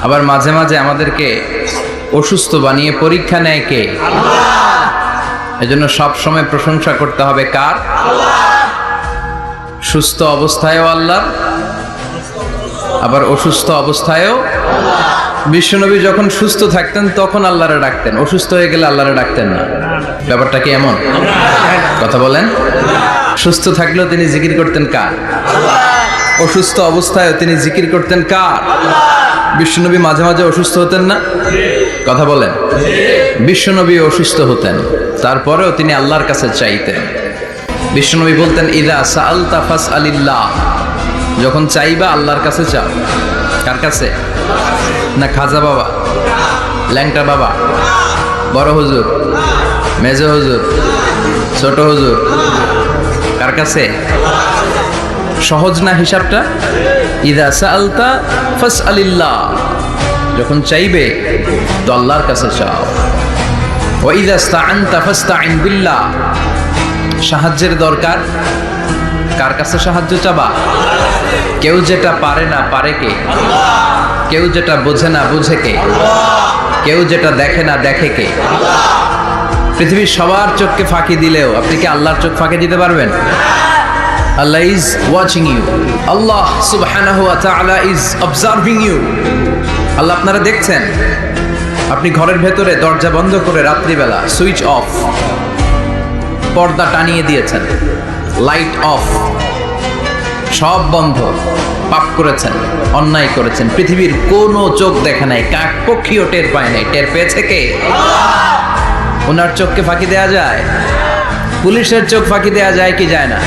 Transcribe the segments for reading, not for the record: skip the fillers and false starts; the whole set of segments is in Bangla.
আবার মাঝে মাঝে আমাদেরকে অসুস্থ বানিয়ে পরীক্ষা নেয় কে? এজন্য সব সময় প্রশংসা করতে হবে কার? সুস্থ অবস্থায়ও আল্লাহ, আবার অসুস্থ অবস্থায়ও। বিশ্বনবী যখন সুস্থ থাকতেন তখন আল্লাহরে ডাকতেন, অসুস্থ হয়ে গেলে আল্লাহরে ডাকতেন না। ব্যাপারটা কি এমন? কথা বলেন। সুস্থ থাকলেও তিনি জিকির করতেন কার? অসুস্থ অবস্থায়ও তিনি জিকির করতেন কার? বিশ্বনবী মাঝে মাঝে অসুস্থ হতেন না? কথা বলেন। বিশ্বনবী অসুস্থ হতেন, তারপরেও তিনি আল্লাহর কাছে চাইতেন। বিশ্বনবী বলতেন, ইদা সাআলতা ফাসআলিল্লাহ, যখন চাইবা আল্লাহর কাছে চাও। কার কাছে? না খাজা বাবা, ল্যাংটা বাবা, বড় হুজুর, মেজ হুজুর, ছোট হুজুর? কার কাছে? সহজ না হিসাবটা? ইদা সাআলতা ফাসআলিল্লাহ, যখন চাইবে তো আল্লাহর কাছে চাও। ওয়া ইদা ইসতাআনতা ফাসতাইন বিল্লাহ, সাহায্যের দরকার কার কাছে সাহায্য চাবা? কেউ যেটা পারে না পারে কে? কেউ যেটা বোঝে না বুঝে কে? কেউ যেটা দেখে না দেখে কে? পৃথিবীর সবার চোখকে ফাঁকি দিলেও আপনি কি আল্লাহর চোখ ফাঁকি দিতে পারবেন? Allah is watching you. Allah subhanahu wa ta'ala is observing you. আল্লাহ আপনারা দেখছেন। আপনি ঘরের ভেতরে দরজা বন্ধ করে রাত্রিবেলা সুইচ অফ, পর্দা টানিয়ে দিয়েছেন, লাইট অফ, সব বন্ধ, পাপ করেছেন, অন্যায় করেছেন, পৃথিবীর কোনো চোখ দেখে নাই, কাক পক্ষীও টের পায় নাই। টের পেয়েছে কে? ওনার চোখকে ফাঁকি দেয়া যায়? পুলিশের চোখ ফাঁকি দেয়া যায় কি যায় না?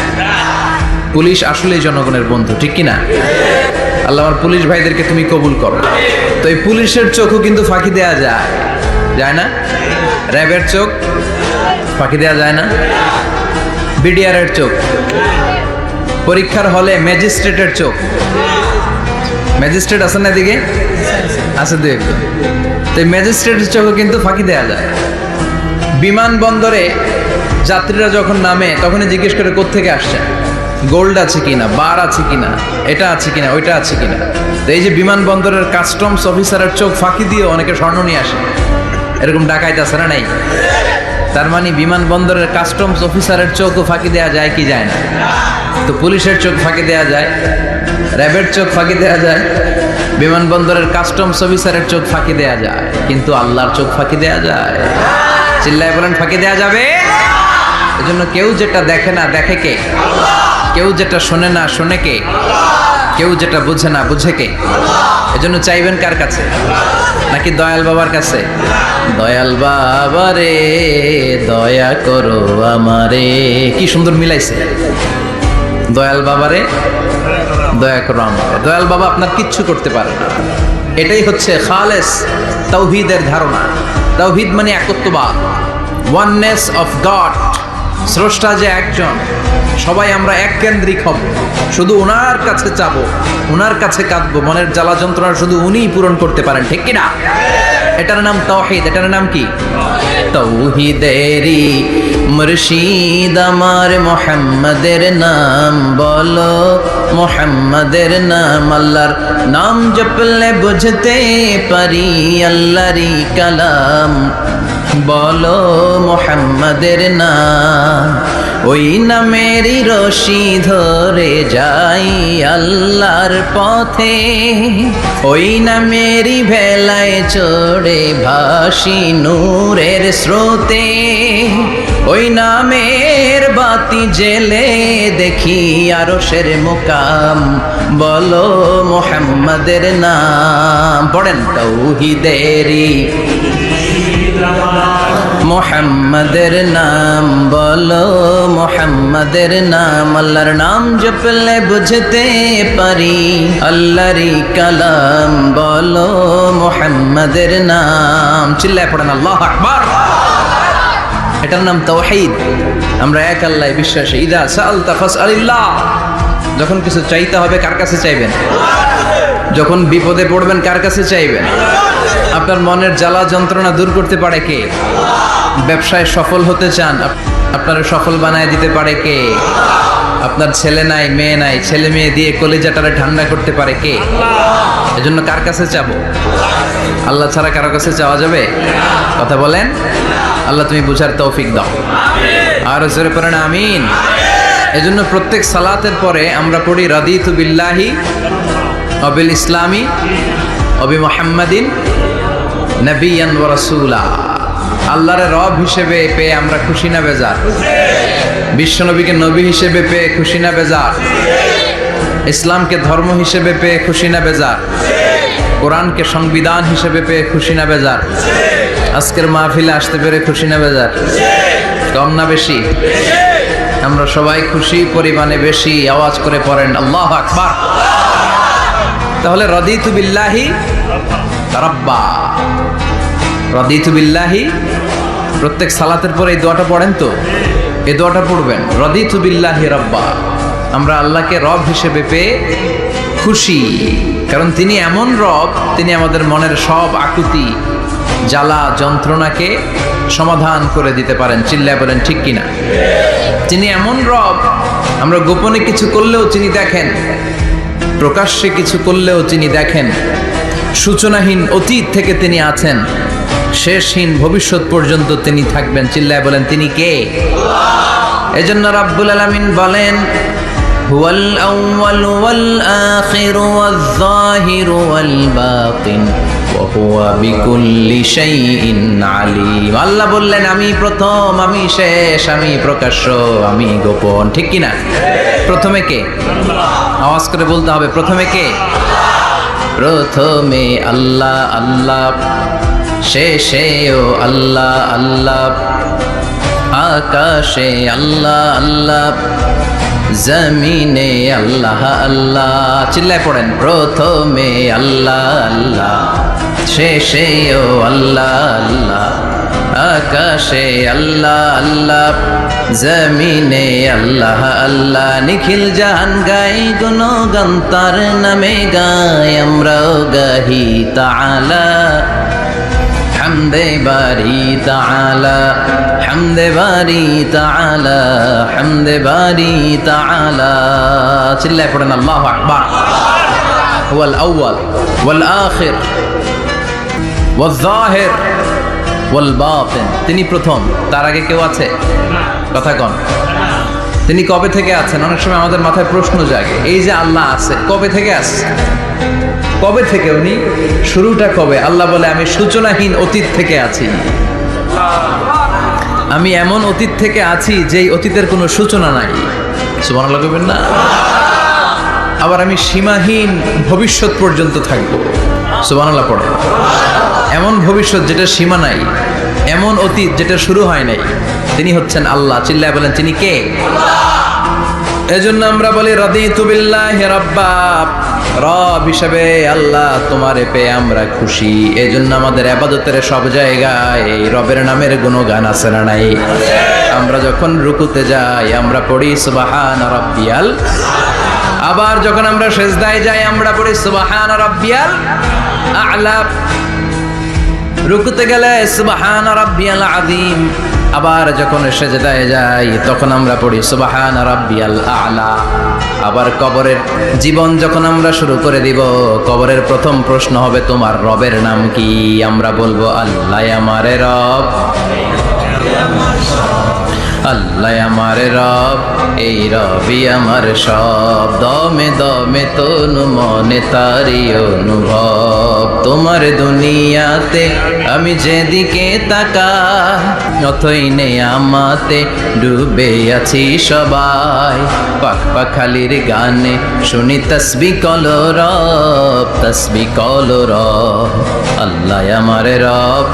পুলিশ আসলেই জনগণের বন্ধু, ঠিক কি না? আল্লাহ আমার পুলিশ ভাইদেরকে তুমি কবুল করো। তো এই পুলিশের চোখও কিন্তু ফাঁকি দেয়া যায়, যায় না? র্যাবের চোখ ফাঁকি দেয়া যায় না? বিডিআরের চোখ, পরীক্ষার হলে ম্যাজিস্ট্রেটের চোখ, ম্যাজিস্ট্রেট আছে না এদিকে? আছে দু একটু। তো এই ম্যাজিস্ট্রেটের চোখও কিন্তু ফাঁকি দেয়া যায়। বিমানবন্দরে যাত্রীরা যখন নামে তখনই জিজ্ঞেস করে কোত্থেকে আসছেন, গোল্ড আছে কিনা, বার আছে কিনা, এটা আছে কিনা, ওইটা আছে কিনা। তো এই যে বিমানবন্দরের কাস্টমস অফিসারের চোখ ফাঁকি দিয়ে অনেকে স্বর্ণ নিয়ে আসে, এরকম ডাকাইতে আছে না নাই? তার মানে বিমানবন্দরের কাস্টমস অফিসারের চোখও ফাঁকি দেওয়া যায় কি যায় না? তো পুলিশের চোখ ফাঁকি দেওয়া যায়, র্যাবের চোখ ফাঁকি দেওয়া যায়, বিমানবন্দরের কাস্টমস অফিসারের চোখ ফাঁকি দেওয়া যায়, কিন্তু আল্লাহর চোখ ফাঁকি দেওয়া যায়? চিল্লায় বলেন ফাঁকি দেওয়া যাবে? এজন্য কেউ যেটা দেখে না দেখে কে? কেউ যেটা শোনে না শোনে কে? কেউ যেটা বুঝে না বুঝে কে? এজন্য চাইবেন কার কাছে? নাকি দয়াল বাবার কাছে? দয়াল বাবা রে দয়া করো আমারে, কি সুন্দর মিলাইছে। দয়াল বাবারে দয়া করো আমারে। দয়াল বাবা আপনার কিচ্ছু করতে পারে না। এটাই হচ্ছে খালেস তাওহীদের ধারণা। তাওহীদ মানে একত্ববাদ, ওয়াননেস অফ গড। স্রষ্টা যে একজন, সবাই আমরা এক কেন্দ্রিক হব, শুধু ওনার কাছে চাবো, ওনার কাছে কাঁদবো, মনের জ্বালা যন্ত্রণা শুধু উনিই পূরণ করতে পারেন, ঠিক কিনা? এটার নাম তাওহীদ। এটার নাম কি? তাওহীদেরই মুর্শিদ আমার মুহাম্মাদের নাম বলো, মুহাম্মাদের নাম। আল্লাহর নাম জপলে বুঝতে পারি আল্লাহরই কালাম বলো, মুহাম্মাদের নাম। ওই নামেরই রশি ধরে যাই আল্লাহর পথে, ওই নামেরই ভেলায় চড়ে ভাসি নূরের স্রোতে, ওই নামের বাতি জেলে দেখি আরশের মুকাম বলো, মুহাম্মাদের নাম। পড়েন তাওহীদেরই মুহাম্মাদের নাম বলো, মুহাম্মাদের নাম। আল্লাহর নাম জপলে বুঝতে পারি আল্লাহরই কালাম বলো, মুহাম্মাদের নাম। চিল্লায় পড়েন আল্লাহু আকবার। এটার নাম তাওহীদ। আমরা এক আল্লাহয় বিশ্বাসী। ইদা সাআলতা ফাসআলিল্লাহ, যখন কিছু চাইতে হবে কার কাছে চাইবেন? যখন বিপদে পড়বেন কার কাছে চাইবেন? আপনার মনের জ্বালা যন্ত্রণা দূর করতে পারে কে? ব্যবসায় সফল হতে চান, আপনারা সফল বানায় দিতে পারে কে? আপনার ছেলে নাই, মেয়ে নাই, ছেলে মেয়ে দিয়ে কলিজাটারে ঠান্ডা করতে পারে কে? এজন্য কার কাছে চাবো? আল্লাহ ছাড়া কারো কাছে চাওয়া যাবে? কথা বলেন। আল্লাহ তুমি বুঝার তৌফিক দাও, আর জোরে পড়েন আমিন। এজন্য প্রত্যেক সালাতের পরে আমরা পড়ি রাদিতু বিল্লাহি ওয়া বিল ইসলামি ওয়া বি মুহাম্মাদিন নবিয়ান ওয়া রাসূলা। আল্লাহর রব হিসেবে পেয়ে আমরা খুশি না বেজার? বিশ্বনবীকে নবী হিসেবে পেয়ে খুশি না বেজার? ইসলামকে ধর্ম হিসেবে পেয়ে খুশি না বেজার? কোরআনকে সংবিধান হিসেবে পেয়ে খুশি না বেজার? আজকের মাহফিলে আসতে পেরে খুশি না বেজার? কম না বেশি? আমরা সবাই খুশি, পরিমাণে বেশি। আওয়াজ করে পড়েন আল্লাহু আকবার। তাহলে রাদিতু বিল্লাহি রাব্বা, রাদিতু বিল্লাহি। প্রত্যেক সালাতের পরে এই দোয়াটা পড়েন তো, এই দোয়াটা পড়বেন, রাদিতু বিল্লাহি রাব্বা। আমরা আল্লাহকে রব হিসেবে পেয়ে খুশি, কারণ তিনি এমন রব, তিনি আমাদের মনের সব আকুতি, জ্বালা, যন্ত্রণাকে সমাধান করে দিতে পারেন। চিল্লায় বলেন ঠিক কিনা? তিনি এমন রব, আমরা গোপনে কিছু করলেও তিনি দেখেন, প্রকাশ্যে কিছু করলেও তিনি দেখেন। সূচনাহীন অতীত থেকে তিনি আছেন, শেষহীন ভবিষ্যৎ পর্যন্ত তিনি থাকবেন। চিল্লায় বলেন তিনি কে? এজন্য রাব্বুল আলামিন বলেন হুয়াল আউয়ালু ওয়াল আখিরু ওয়াজ যাহিরু ওয়াল বাতিন ওয়া হুয়া বিকুল্লি শাইইন আলিম। আল্লাহ বললেন আমি প্রথম, আমি শেষ, আমি প্রকাশ্য, আমি গোপন। ঠিক কি না? প্রথমে কে? আওয়াজ করে বলতে হবে, প্রথমে কে? প্রথমে আল্লাহ আল্লাহ, শেষেও আল্লাহ আল্লাহ, আকাশে আল্লাহ আল্লাহ, জমিনে আল্লাহ আল্লাহ। চিল্লায় পড়েন, প্রথমে আল্লাহ আল্লাহ, শেষেও আল্লাহ আল্লাহ, আকাশে আল্লাহ আল্লাহ, জমিনে আল্লাহ আল্লাহ। নিখিল জাহান গাই গুণগান তার নামে গাই, আমরাও গাহি তাআলা হামদে বারি তাআলা, হামদে বারি তাআলা, হামদে বারি তাআলা। চিল্লায় পড়েন আল্লাহু আকবার। হুয়াল আউয়াল ওয়াল আখির ওয়াজ যাহির ওয়াল বাতিন। তিনি প্রথম, তার আগে কেউ আছে? কথা কন। তিনি কবে থেকে আছেন? অনেক সময় আমাদের মাথায় প্রশ্ন জাগে, এই যে আল্লাহ আছে, কবে থেকে আছে? কবে থেকে? উনি শুরুটা কবে? আল্লাহ বলে আমি সূচনাহীন অতীত থেকে আছি। আমি এমন অতীত থেকে আছি যেই অতীতের কোনো সূচনা নাই। সুবহানাল্লাহ বলবেন না? আবার আমি সীমাহীন ভবিষ্যৎ পর্যন্ত থাকবো। সুবহানাল্লাহ পড়ে। এমন ভবিষ্যৎ যেটা সীমা নাই, এমন অতীত যেটা শুরু হয় নাই, তিনি হচ্ছেন আল্লাহ। চিল্লায় বলেন তিনি কে? এজন্য আমরা বলি রাদিতু বিল্লাহি রাব্বা, রব হিসেবে আল্লাহ তোমারে পেয়ে আমরা খুশি। এজন্য আমাদের ইবাদতের সব জায়গায় এই রবের নামের গুণগান আছে না নাই? আমরা যখন রুকুতে যাই আমরা পড়ি সুবহান রাব্বিয়াল, আবার যখন আমরা সিজদায় যাই আমরা পড়ি সুবহান রাব্বিয়াল আ'লা। রুকুতে গেলে সুবহান রাব্বিয়াল আযীম, আবার যখন সেজদায় যাই তখন আমরা পড়ি সুবহান রাব্বিয়াল আ'লা। আবার কবরের জীবন যখন আমরা শুরু করে দিব, কবরের প্রথম প্রশ্ন হবে তোমার রবের নাম কি? আমরা বলবো আল্লাহ আমারে রব, আল্লাহ আমার রব, এই রবি আমার সব। দমে দমে তনু মনে তারি অনুভব, তোমার দুনিয়াতে আমি যেদিকে তাকাই অথই নেয়ামতে ডুবে আছি সবাই। পাক পাখালির গানে শুনি তসবিহ কলো রব, তসবিহ কলো রব। আল্লাহ আমার রব,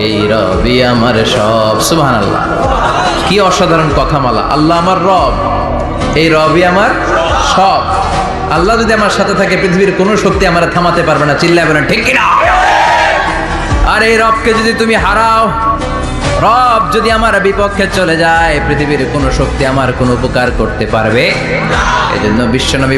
এই রবি আমার সব। সুবহানাল্লাহ, কি অসাধারণ কথামালা। আল্লাহ আমার রব, এই রবই আমার সব। আল্লাহ যদি আমার সাথে থাকে পৃথিবীর কোনো শক্তি আমার থামাতে পারবে না। চিল্লায় বলেন ঠিক কিনা? আর এই রবকে যদি তুমি হারাও, রব যদি আমার বিপক্ষে চলে যায়, পৃথিবীর কোনো শক্তি আমার কোনো উপকার করতে পারবে? এজন্য বিশ্বনবী